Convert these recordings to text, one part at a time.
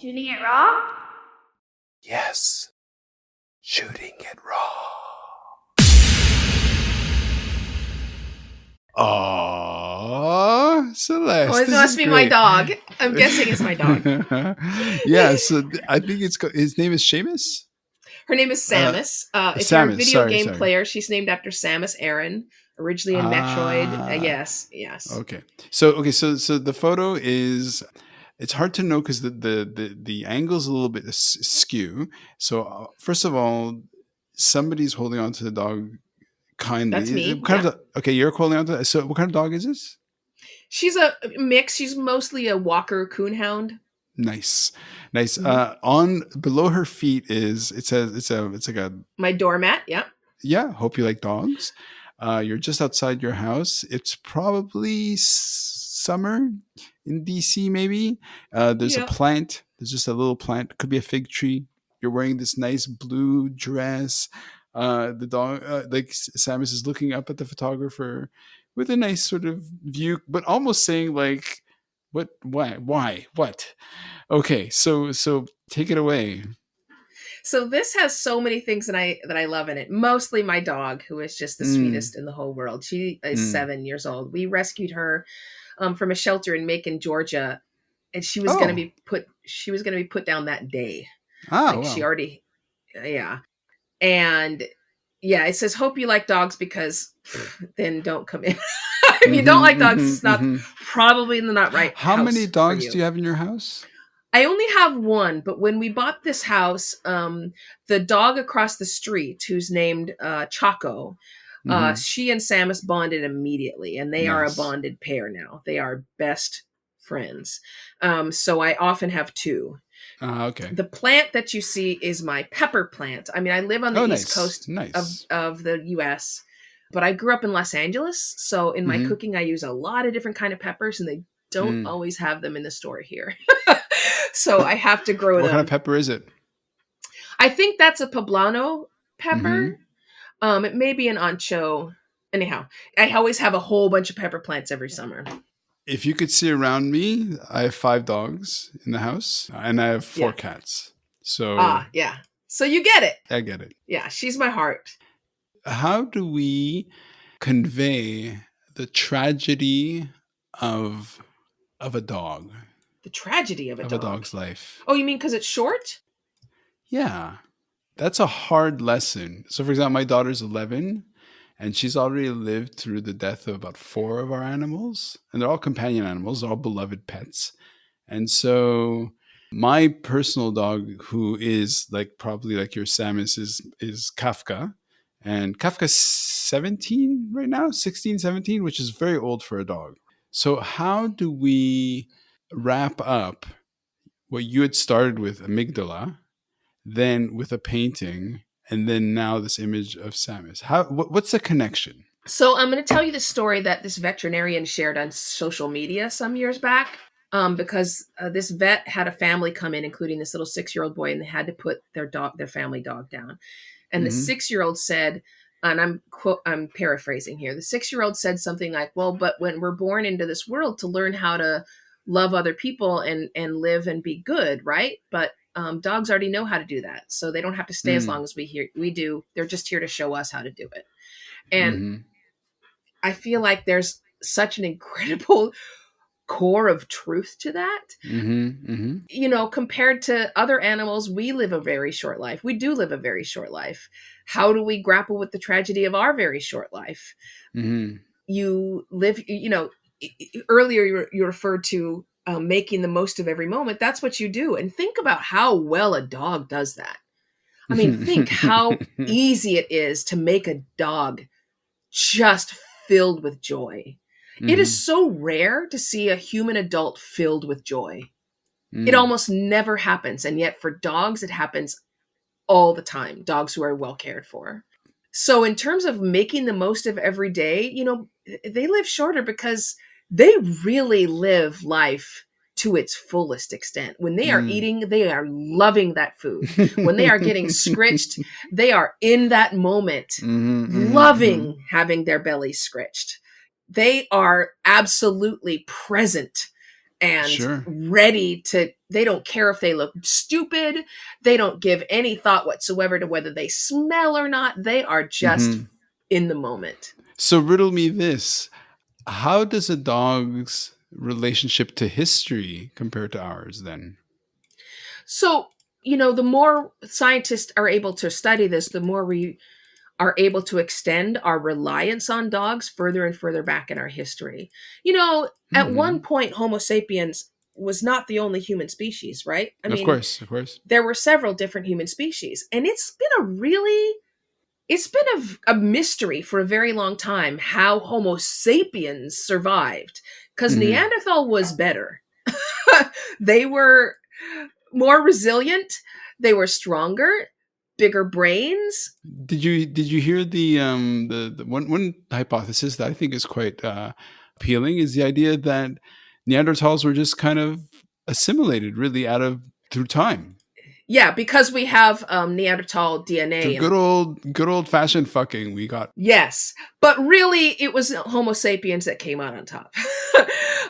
Shooting it raw? Yes. Shooting it raw. Aww, Celeste. Oh, it must be my dog. I'm guessing it's my dog. Yeah, so I think his name is Seamus? Her name is Samus. If you're a video game player, she's named after Samus Aran, originally in Metroid. Yes. Okay. So the photo is, it's hard to know because the angle's a little bit askew. So first of all, somebody's holding on to the dog kindly. That's me. Okay, you're holding on to that. So what kind of dog is this? She's a mix. She's mostly a Walker Coonhound. Nice. Mm-hmm. On below her feet it's like a my doormat. Yeah. Hope you like dogs. You're just outside your house. It's probably summer in DC. Maybe there's a plant. There's just a little plant. Could be a fig tree. You're wearing this nice blue dress. The dog, like Samus, is looking up at the photographer with a nice sort of view, but almost saying like, "What? Why? What?" Okay, so take it away. So this has so many things that I love in it. Mostly my dog, who is just the sweetest in the whole world. She is 7 years old. We rescued her from a shelter in Macon, Georgia, and she was going to be put. She was going to be put down that day. Wow. She already, and it says, "Hope you like dogs," because then don't come in. If you don't like dogs, it's not probably not right. How many dogs do you have in your house? I only have one, but when we bought this house, the dog across the street, who's named Chaco, she and Samus bonded immediately, and they are a bonded pair now. They are best friends. So I often have two. Okay. The plant that you see is my pepper plant. I mean, I live on the East Coast of the U.S., but I grew up in Los Angeles. So in my cooking, I use a lot of different kind of peppers, and they don't always have them in the store here. So I have to grow them. What kind of pepper is it? I think that's a poblano pepper. It may be an ancho. Anyhow, I always have a whole bunch of pepper plants every summer. If you could see around me, I have 5 dogs in the house, and I have 4 cats. So So you get it. I get it. Yeah, she's my heart. How do we convey the tragedy of a dog? The tragedy of a dog's life. Oh, you mean because it's short? Yeah. That's a hard lesson. So, for example, my daughter's 11, and she's already lived through the death of about 4 of our animals. And they're all companion animals. They're all beloved pets. And so my personal dog, who is probably like your Samus, is Kafka. And Kafka's 17 right now, 16, 17, which is very old for a dog. So how do we wrap up what you had started with amygdala, then with a painting, and then now this image of Samus? What's the connection? So I'm going to tell you the story that this veterinarian shared on social media some years back, because this vet had a family come in, including this little 6-year-old boy, and they had to put their family dog down. And the 6-year-old said, and I'm paraphrasing here, the 6-year-old said something like, "Well, but when we're born into this world to learn how to love other people and live and be good, right? But dogs already know how to do that. So they don't have to stay as long as we do. They're just here to show us how to do it." And I feel like there's such an incredible core of truth to that. You know, compared to other animals, we live a very short life. We do live a very short life. How do we grapple with the tragedy of our very short life? You live, earlier you referred to making the most of every moment. That's what you do. And think about how well a dog does that. I mean, think how easy it is to make a dog just filled with joy. It is so rare to see a human adult filled with joy. It almost never happens. And yet for dogs, it happens all the time. Dogs who are well cared for. So in terms of making the most of every day, they live shorter because they really live life to its fullest extent. When they are eating, they are loving that food. When they are getting scritched, they are in that moment, loving having their belly scritched. They are absolutely present and Sure. ready to, they don't care if they look stupid. They don't give any thought whatsoever to whether they smell or not. They are just Hmm. in the moment. So riddle me this. How does a dog's relationship to history compare to ours then? So, the more scientists are able to study this, the more we are able to extend our reliance on dogs further and further back in our history. At one Hmm. point, Homo sapiens was not the only human species, right? I Of mean, course, of course. there were several different human species, and it's been a mystery for a very long time how Homo sapiens survived, because Hmm. Neanderthal was better. They were more resilient, they were stronger, bigger brains. Did you hear the one hypothesis that I think is quite appealing is the idea that Neanderthals were just kind of assimilated really out of through time. Yeah, because we have Neanderthal Through DNA. And good old fashioned fucking we got. yes, but really it was Homo sapiens that came out on top.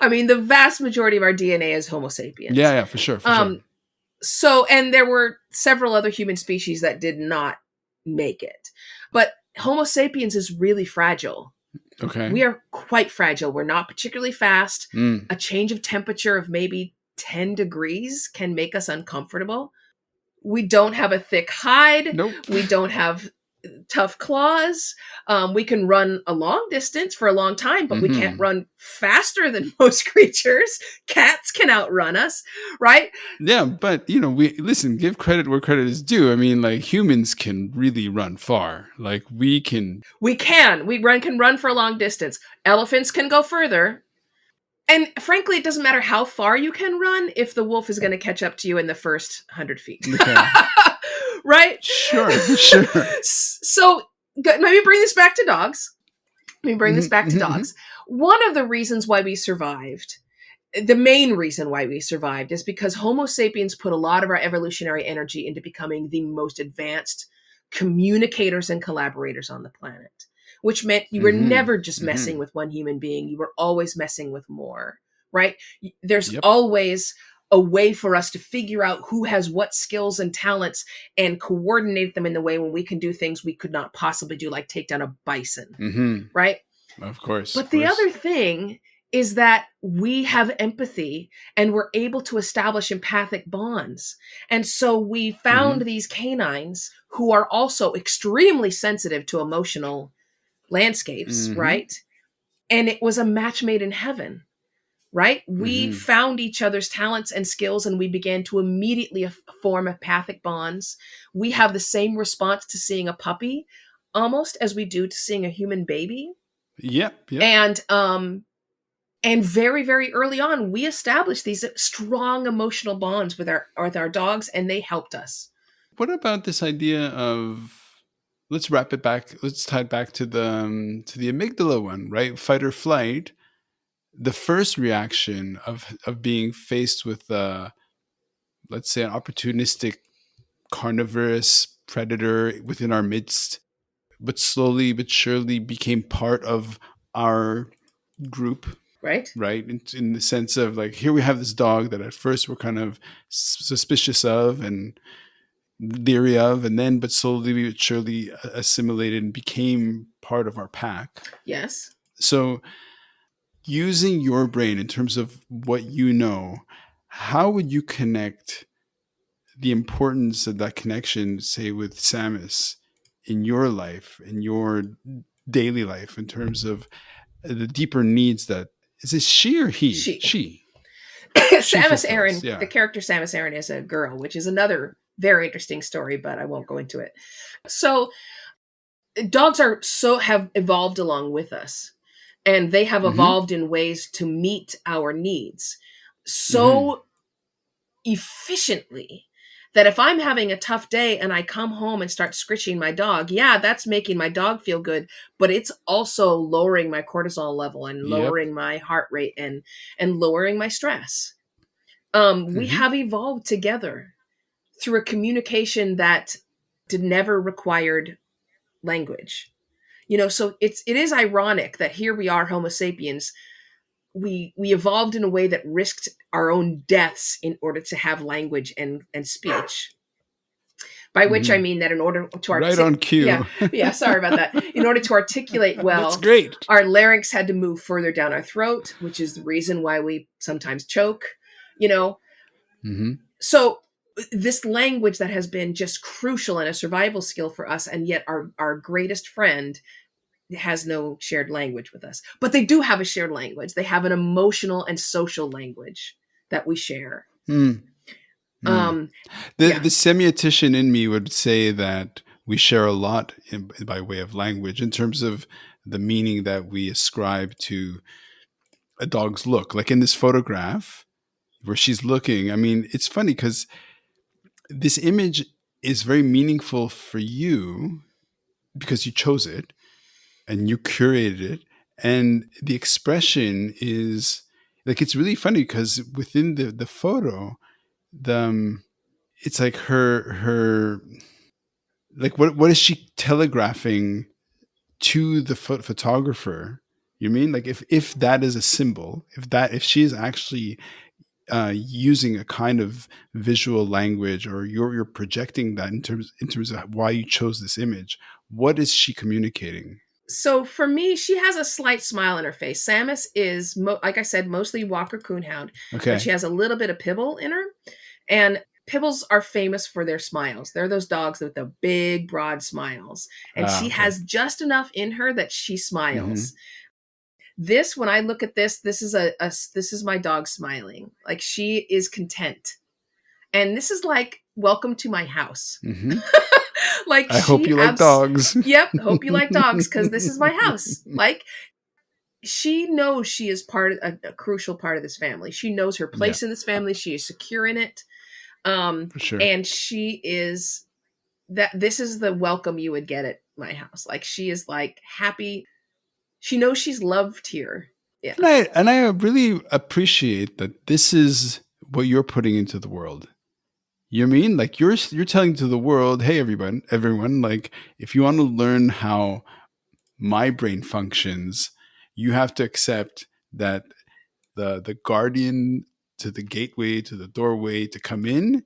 I mean, the vast majority of our DNA is Homo Yeah, sapiens. yeah, for sure, for sure. Um, so, and there were several other human species that did not make it. But Homo sapiens is really fragile. Okay. We are quite fragile. We're not particularly fast. Mm. A change of temperature of maybe 10 degrees can make us uncomfortable. We don't have a thick hide. Nope. We don't have tough claws. We can run a long distance for a long time, but we can't Hmm. run faster than most creatures. Cats can outrun us, right? Yeah, but we listen. Give credit where credit is due. I mean, like humans can really run far. Like we can. We can. Can run for a long distance. Elephants can go further. And frankly, it doesn't matter how far you can run if the wolf is going to catch up to you in the first 100 feet. Okay. Right? Sure. Sure. So let me bring this back to dogs. Hmm. Hmm. One of the reasons why we survived, the main reason why we survived, is because Homo sapiens put a lot of our evolutionary energy into becoming the most advanced communicators and collaborators on the planet, which meant you were Hmm. never just messing Hmm. with one human being, you were always messing with more, right? There's Yep. always a way for us to figure out who has what skills and talents and coordinate them in the way when we can do things we could not possibly do, like take down a bison, Hmm. right? Of course. Of But the course. other thing is that we have empathy and we're able to establish empathic bonds. And so we found Hmm. these canines who are also extremely sensitive to emotional landscapes, Hmm. right? And it was a match made in heaven, right? We Hmm. found each other's talents and skills and we began to immediately form empathic bonds. We have the same response to seeing a puppy almost as we do to seeing a human baby. Yep. Yep. And very very early on we established these strong emotional bonds with our dogs, and they helped us. What about this idea of let's wrap it back. Let's tie it back to the amygdala one, right? Fight or flight. The first reaction of being faced with let's say an opportunistic carnivorous predator within our midst, but slowly but surely became part of our group, Right. right? In the sense of like, here we have this dog that at first we're kind of suspicious of and leery of, and then but slowly but surely assimilated and became part of our pack. Yes. So, using your brain in terms of what you know, how would you connect the importance of that connection, say with Samus, in your life, in your daily life, in terms of the deeper needs that is it she or he? She. She Samus fulfills. Aran, the Yeah. character Samus Aran, is a girl, which is another very interesting story, but I won't go into it. So dogs are so have evolved along with us, and they have Mm-hmm. evolved in ways to meet our needs Mm-hmm. so efficiently that if I'm having a tough day and I come home and start scritching my dog, yeah, that's making my dog feel good, but it's also lowering my cortisol level and Yep. lowering my heart rate and lowering my stress. We Mm-hmm. have evolved together through a communication that did never required language. So it is ironic that here we are, Homo sapiens, we evolved in a way that risked our own deaths in order to have language and speech. By which I Hmm. mean that in order to Right on yeah, cue. yeah, sorry about that. In order to articulate That's well, great. our larynx had to move further down our throat, which is the reason why we sometimes choke, you know. Hmm. So this language that has been just crucial and a survival skill for us, and yet our greatest friend has no shared language with us. But they do have a shared language. They have an emotional and social language that we share. Mm. Mm. Um, The yeah. semiotician in me would say that we share a lot by way of language in terms of the meaning that we ascribe to a dog's look. Like in this photograph where she's looking, I mean, it's funny because this image is very meaningful for you because you chose it and you curated it. And the expression is like, it's really funny because within the photo, the, it's like her like what is she telegraphing to the photographer? You mean like if that is a symbol, if she is actually using a kind of visual language, or you're projecting that in terms of why you chose this image, what is she communicating? So for me, she has a slight smile on her face. Samus is, like I said, mostly Walker Coonhound, but she Okay. has a little bit of Pibble in her. And Pibbles are famous for their smiles. They're those dogs with the big, broad smiles. And Ah, she okay. has just enough in her that she smiles. Hmm. This, when I look at this is this is my dog smiling. Like she is content. And this is like, welcome to my house. Hmm. Like I hope she you like dogs. yep, hope you like dogs because this is my house. Like she knows she is a crucial part of this family. She knows her Yeah, place in this family. She is secure in it. for sure. And she is that this is the welcome you would get at my house. Like she is like happy. She knows she's loved here. Yeah. And I really appreciate that this is what you're putting into the world. You mean like you're telling to the world, hey everyone, like if you want to learn how my brain functions, you have to accept that the guardian to the gateway, to the doorway to come in,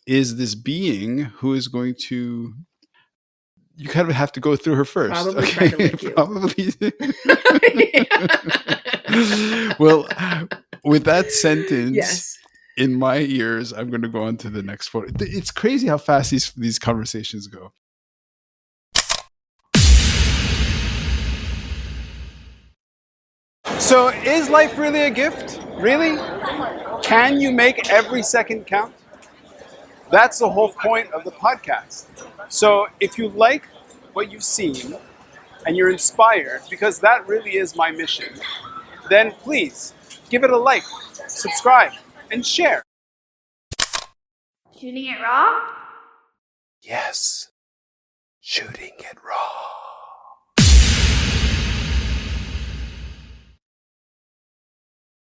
is this being who is going to, you kind of have to go through her first. Probably try to Okay. lick you. Probably. Well, with that sentence Yes. in my ears, I'm going to go on to the next photo. It's crazy how fast these conversations go. So, is life really a gift? Really? Can you make every second count? That's the whole point of the podcast. So, if you like what you've seen and you're inspired, because that really is my mission, then please give it a like, subscribe, and share. Shooting it raw? Yes, shooting it raw.